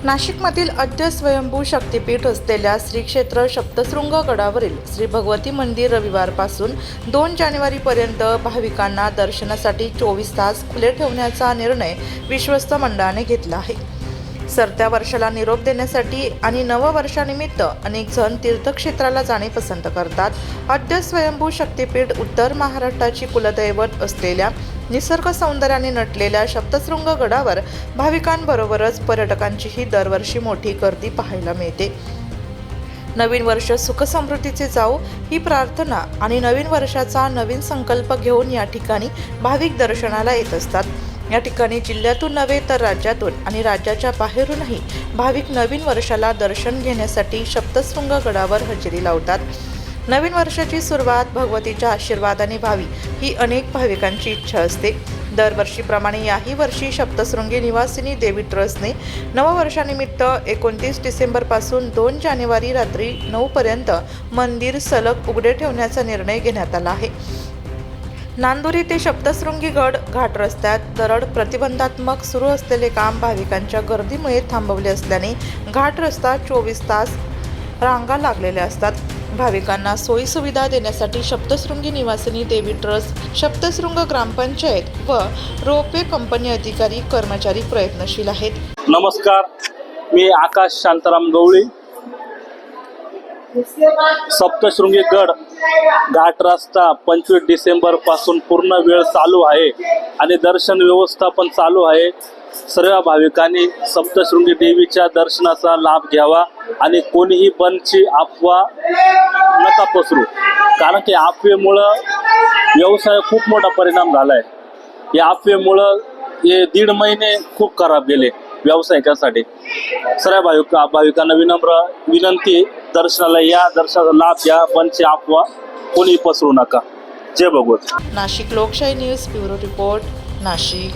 नाशिकमधील आद्य स्वयंभू शक्तिपीठ असलेल्या श्री क्षेत्र सप्तशृंग गडावरील श्री भगवती मंदिर रविवारपासून 2 जानेवारीपर्यंत भाविकांना दर्शनासाठी 24 तास खुले ठेवण्याचा निर्णय विश्वस्त मंडळाने घेतला आहे। सरत्या वर्षाला निरोप देण्यासाठी आणि नववर्षानिमित्त अनेक जण तीर्थक्षेत्राला जाणे पसंत करतात। आद्य स्वयंभू शक्तिपीठ उत्तर महाराष्ट्राची कुलदैवत असलेल्या निसर्ग सौंदर्याने नटलेल्या सप्तशृंग गडावर भाविकांबरोबरच पर्यटकांचीही दरवर्षी मोठी गर्दी पाहायला मिळते। नवीन वर्ष सुखसमृद्धीचे जावो ही प्रार्थना आणि नवीन वर्षाचा नवीन संकल्प घेऊन या ठिकाणी भाविक दर्शनाला येत असतात। या ठिकाणी जिल्ह्यातून नव्हे तर राज्यातून आणि राज्याच्या बाहेरूनही भाविक नवीन वर्षाला दर्शन घेण्यासाठी सप्तशृंग गडावर हजेरी लावतात। नवीन वर्षाची सुरुवात भगवतीच्या आशीर्वादाने व्हावी ही अनेक भाविकांची इच्छा असते। दरवर्षीप्रमाणे याही वर्षी सप्तशृंगी निवासिनी देवी ट्रस्टने नववर्षानिमित्त 29 डिसेंबरपासून 2 जानेवारी रात्री 9 पर्यंत मंदिर सलग उघडे ठेवण्याचा निर्णय घेण्यात आला आहे। नांदुरी ते सप्तशृंगी गड घाट रस्त्यात दरड प्रतिबंधात्मक सुरू असलेले काम भाविकांच्या गर्दीमुळे थांबवले असल्याने घाट रस्ता 24 तास रांगा लागलेल्या असतात। भाविकांना सोयी सुविधा देण्यासाठी सप्तशृंगी निवासिनी देवी ट्रस्ट, सप्तशृंग ग्रामपंचायत व रोपवे कंपनी अधिकारी कर्मचारी प्रयत्नशील आहेत। नमस्कार, मी आकाश शांताराम गवळी। सप्तशृंगी गड घाट रस्ता 25 डिसेंबर पासून पूर्ण वेळ चालू आहे आणि दर्शन व्यवस्था पण चालू आहे। सर्व भाविकांनी सप्तशृंगी देवीच्या दर्शनाचा लाभ घ्यावा आणि कोणीही बंदची अफवा नका पसरू, कारण की अफवेमुळं व्यवसाय खूप मोठा परिणाम झाला आहे। या अफवेमुळं हे 1.5 महिने खूप खराब गेले व्यावसायिकांसाठी। सर्व भाविकांना विनम्र विनंती, दर्शनाला या, दर्शनाचा लाभ घ्या, बंदची अफवा कोणी पसरू नका। जय भगवत। नाशिक लोकशाही न्यूज ब्युरो रिपोर्ट, नाशिक।